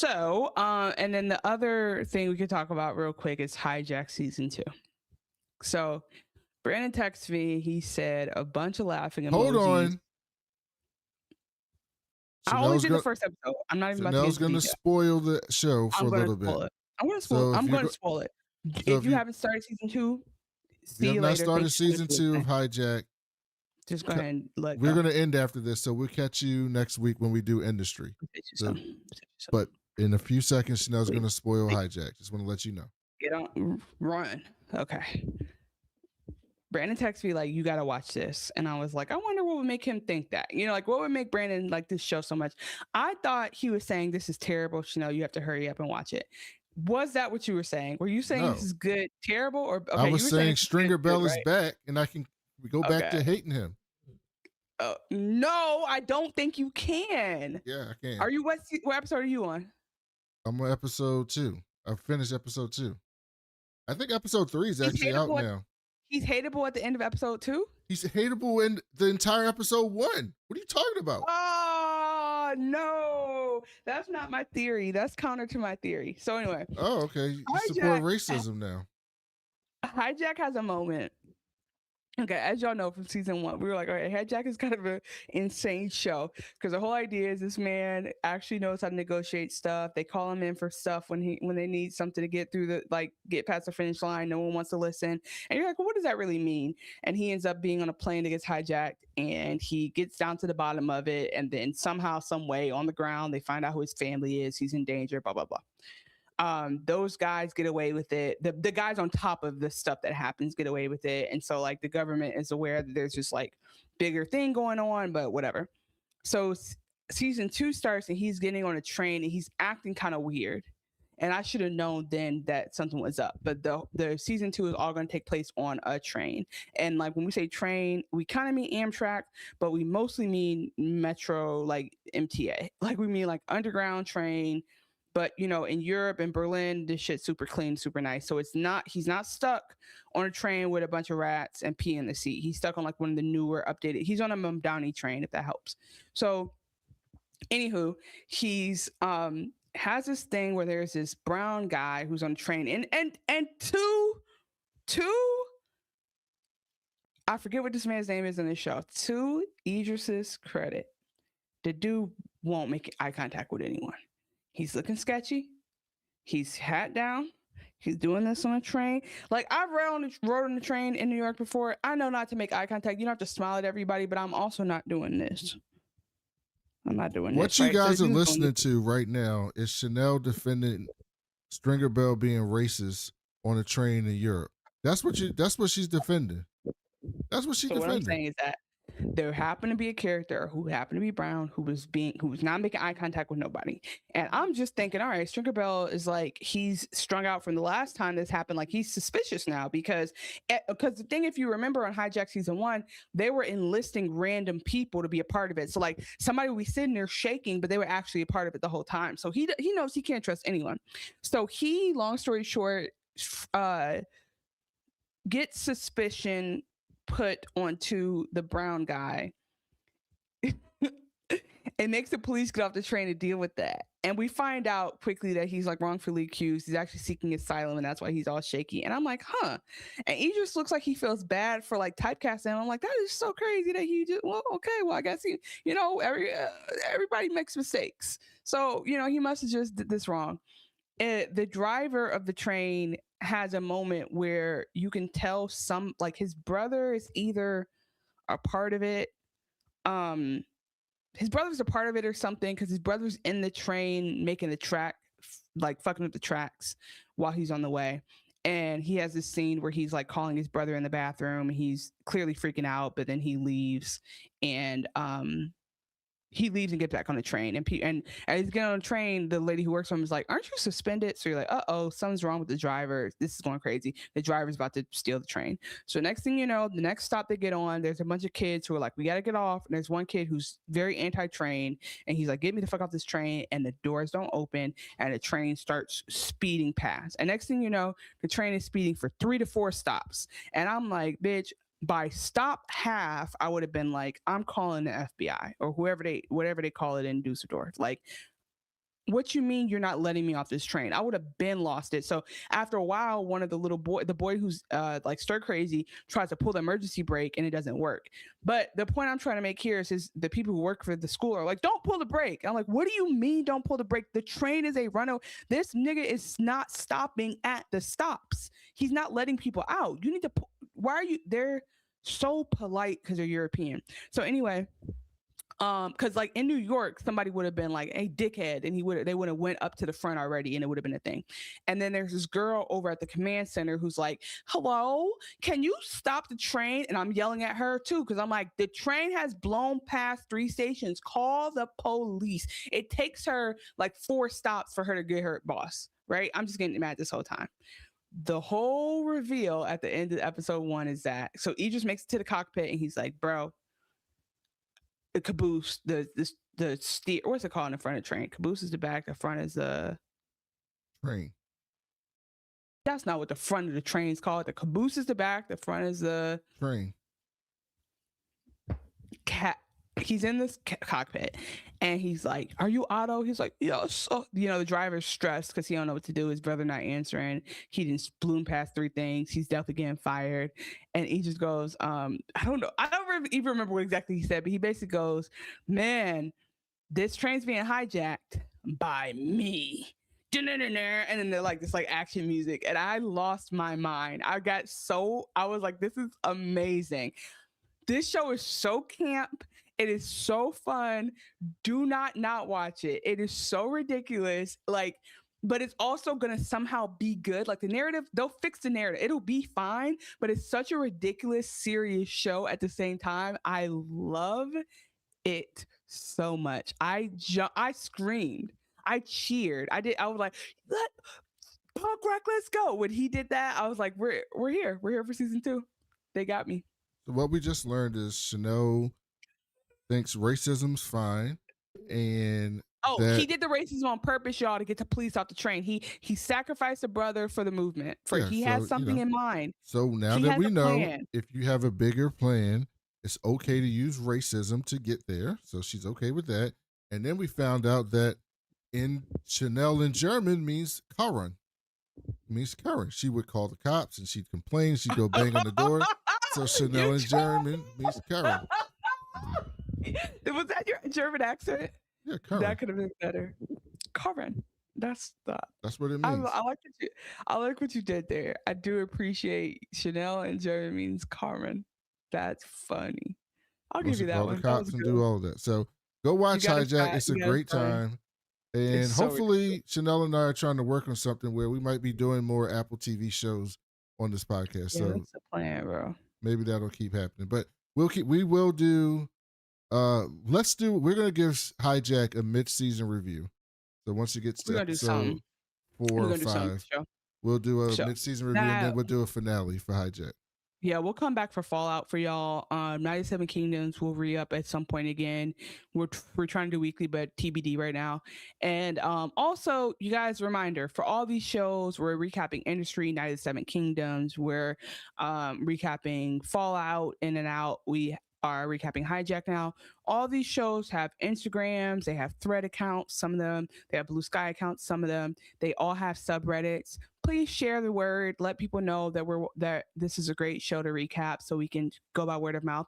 So, and then the other thing we could talk about real quick is Hijack season 2. So Brandon texted me. He said a bunch of laughing Hold emojis. on. I only Chanel's did the gonna first episode. I'm not even about to get Chanel's into gonna detail. spoil the show for I'm a gonna little bit. spoil it. I'm gonna spoil. So if I'm you gonna spoil it. so If you haven't started season 2, you see have you not later. Thank started you so much season for 2 of listening. Hijack, Just go ahead and let we're go. gonna end after this, so we'll catch you next week when we do industry. So, So, but in a few seconds, Chanel's wait, gonna spoil Hijack. Just want to let you know. get on, run. Okay. Brandon texted me like, "You got to watch this," and I was like, "I wonder what would make him think that. You know, like what would make Brandon like this show so much." I thought he was saying this is terrible, Chanel. You have to hurry up and watch it. Was that what you were saying? Were you saying this No, is good, terrible, or I okay? was You were saying saying this is good, Stringer good, Bell is right? back, and we go back Okay. to hating him. No, I don't think you can. Yeah, I can. Are you what episode are you on? I'm on episode 2. I finished episode 2. I think episode 3 is He's actually out hateable. now. He's hateable at the end of episode 2. He's hateable in the entire episode 1. What are you talking about? Oh no, that's not my theory. That's counter to my theory. So anyway, Oh, okay. You support racism now. Hijack has a moment. Okay, as y'all know from season 1, we were like, all right, Hijack is kind of an insane show because the whole idea is this man actually knows how to negotiate stuff. They call him in for stuff when they need something to get through get past the finish line. No one wants to listen, and you're like, well, what does that really mean? And he ends up being on a plane that gets hijacked, and he gets down to the bottom of it, and then somehow, some way, on the ground, they find out who his family is. He's in danger. Blah blah blah. Those guys get away with it. The guys on top of the stuff that happens get away with it. And so like the government is aware that there's just like bigger thing going on, but whatever. So season 2 starts and he's getting on a train and he's acting kind of weird. And I should have known then that something was up. But the season 2 is all going to take place on a train. And like when we say train, we kind of mean Amtrak, but we mostly mean metro, like MTA. Like we mean like underground train. But you know, in Europe and Berlin, this shit's super clean, super nice. So he's not stuck on a train with a bunch of rats and pee in the seat. He's stuck on like one of the newer updated. He's on a Downey train, if that helps. So anywho, he's has this thing where there's this brown guy who's on a train and two I forget what this man's name is in the show. To Idris's credit, the dude won't make eye contact with anyone. He's looking sketchy. He's hat down. He's doing this on a train. Like I've rode on the train in New York before. I know not to make eye contact. You don't have to smile at everybody, but I'm also not doing this. I'm not doing what this. You right? guys so are listening to right now is Chanel defending Stringer Bell being racist on a train in Europe. That's what she's defending. That's what she's defending. What I'm saying is that there happened to be a character who happened to be brown who was not making eye contact with nobody. And I'm just thinking, all right, Stringer Bell is like, he's strung out from the last time this happened. Like he's suspicious now because the thing, if you remember on Hijack season 1, they were enlisting random people to be a part of it. So like somebody would be sitting there shaking, but they were actually a part of it the whole time. So he knows he can't trust anyone. So he, long story short, gets suspicion put onto the brown guy. It makes the police get off the train to deal with that. And we find out quickly that he's like wrongfully accused. He's actually seeking asylum, and that's why he's all shaky. And I'm like, huh. And Idris looks like he feels bad for like typecasting. I'm like, that is so crazy that he just, well, okay, well, I guess everybody makes mistakes. So, he must have just did this wrong. The driver of the train has a moment where you can tell like his brother is either a part of it. His brother's a part of it or something, because his brother's in the train making the track, like fucking up the tracks while he's on the way. And he has this scene where he's like calling his brother in the bathroom. He's clearly freaking out, but then he leaves and and gets back on the train. And as he's getting on the train, the lady who works for him is like, aren't you suspended? So you're like, uh-oh, something's wrong with the driver. This is going crazy. The driver's about to steal the train. So next thing you know, the next stop they get on, there's a bunch of kids who are like, we got to get off. And there's one kid who's very anti-train. And he's like, get me the fuck off this train. And the doors don't open. And the train starts speeding past. And next thing you know, the train is speeding for 3 to 4 stops. And I'm like, bitch, by stop half, I would have been like, I'm calling the FBI or whatever they call it in Dusseldorf. Like, What you mean you're not letting me off this train? I would have been lost it. So after a while, one of the the boy who's like stir crazy, tries to pull the emergency brake and it doesn't work. But the point I'm trying to make here is the people who work for the school are like, don't pull the brake. I'm like, what do you mean don't pull the brake? The train is a runaway. This nigga is not stopping at the stops. He's not letting people out. You need to. Why are you? They're so polite because they're European. So anyway, because like in New York, somebody would have been like, "Hey, dickhead," and they would have went up to the front already, and it would have been a thing. And then there's this girl over at the command center who's like, "Hello, can you stop the train?" And I'm yelling at her too because I'm like, "The train has blown past 3 stations. Call the police." It takes her like 4 stops for her to get her boss. Right? I'm just getting mad this whole time. The whole reveal at the end of episode 1 is that so Idris makes it to the cockpit and he's like, "Bro, the caboose, the steer, what's it called in the front of the train? Caboose is the back, the front is the train. That's not what the front of the train is called. The caboose is the back, the front is the train. Cat. He's in this cockpit and he's like, "Are you Otto?" He's like, "Yes." Oh, the driver's stressed because he don't know what to do. His brother not answering. He didn't bloom past 3 things. He's definitely getting fired. And he just goes, I don't know. I don't even remember what exactly he said, but he basically goes, "Man, this train's being hijacked by me." And then they're like this like action music. And I lost my mind. I was like, this is amazing. This show is so camp. It is so fun. Do not watch it. It is so ridiculous. Like, but it's also going to somehow be good. Like the narrative, they'll fix the narrative. It'll be fine, but it's such a ridiculous, serious show at the same time. I love it so much. I screamed. I cheered. I was like, let punk rock, let's go. When he did that, I was like, we're here. We're here for season 2. They got me. So what we just learned is Chanel thinks racism's fine, and he did the racism on purpose, y'all, to get the police off the train. He sacrificed a brother for the movement. He has something in mind. So now that we know, if you have a bigger plan, it's okay to use racism to get there. So she's okay with that. And then we found out that in Chanel in German means Karen. Means Karen. She would call the cops and she'd complain. She'd go bang on the door. So Chanel in German means Karen. Was that your German accent? Yeah, Karen. That could have been better. Karen. That's what it means. I like what you did there. I do appreciate Chanel in German means Karen. That's funny. I'll give you that one. Call the cops and do all of that. So go watch Hijack. It's a great time. And hopefully Chanel and I are trying to work on something where we might be doing more Apple TV shows on this podcast. Yeah, so that's the plan, bro. Maybe that'll keep happening. But we're going to give Hijack a mid-season review. So once it gets to episode 4 or 5, we'll do a mid-season review and then we'll do a finale for Hijack. Yeah, we'll come back for Fallout for y'all. 97 Kingdoms will re-up at some point again. We're trying to do weekly, but TBD right now. And also, you guys, reminder, for all these shows, we're recapping Industry, 97 Kingdoms. We're recapping Fallout, In and Out. We are recapping Hijack now. All these shows have Instagrams, they have Thread accounts, some of them, they have Blue Sky accounts, some of them, they all have subreddits. Please share the word, let people know that this is a great show to recap so we can go by word of mouth.